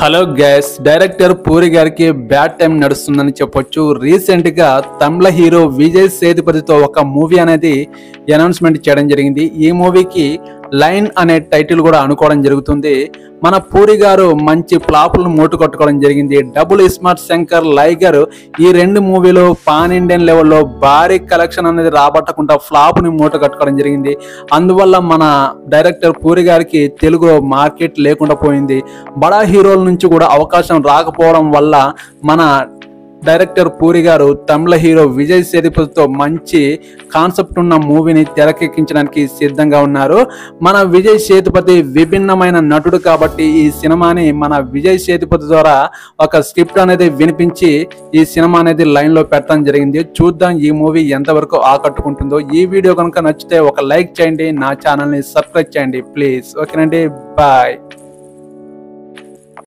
Hello guys, director puri గారికి bad time నడుస్తుందని చెప్పొచ్చు. రీసెంట్ గా తమిళ హీరో విజయ్ సేతుపతితో ఒక మూవీ అనేది అనౌన్స్మెంట్ చేయడం జరిగింది. ఈ మూవీకి లైన్ అనే టైటిల్ కూడా అనుకోవడం జరుగుతుంది. మన పూరి గారు మంచి ఫ్లాపులను మూట కట్టుకోవడం జరిగింది. డబుల్ స్మార్ట్ శంకర్, లైగర్ ఈ రెండు మూవీలు పాన్ ఇండియన్ లెవెల్లో భారీ కలెక్షన్ అనేది రాబట్టకుండా ఫ్లాప్ని మూట కట్టుకోవడం జరిగింది. అందువల్ల మన డైరెక్టర్ పూరి గారికి తెలుగులో మార్కెట్ లేకుండా పోయింది. బడా హీరోల నుంచి కూడా అవకాశం రాకపోవడం వల్ల మన డైరెక్టర్ పూరి గారు తమిళ హీరో విజయ్ సేతుపతితో మంచి కాన్సెప్ట్ ఉన్న మూవీని తెరకెక్కించడానికి సిద్ధంగా ఉన్నారు. మన విజయ్ సేతుపతి విభిన్నమైన నటుడు కాబట్టి ఈ సినిమాని మన విజయ్ సేతుపతి ద్వారా ఒక స్క్రిప్ట్ అనేది వినిపించి ఈ సినిమా అనేది లైన్లో పెట్టడం జరిగింది. చూద్దాం ఈ మూవీ ఎంతవరకు ఆకట్టుకుంటుందో. ఈ వీడియో కనుక నచ్చితే ఒక లైక్ చేయండి, నా ఛానల్ని సబ్స్క్రైబ్ చేయండి ప్లీజ్. ఓకేనండి, బాయ్.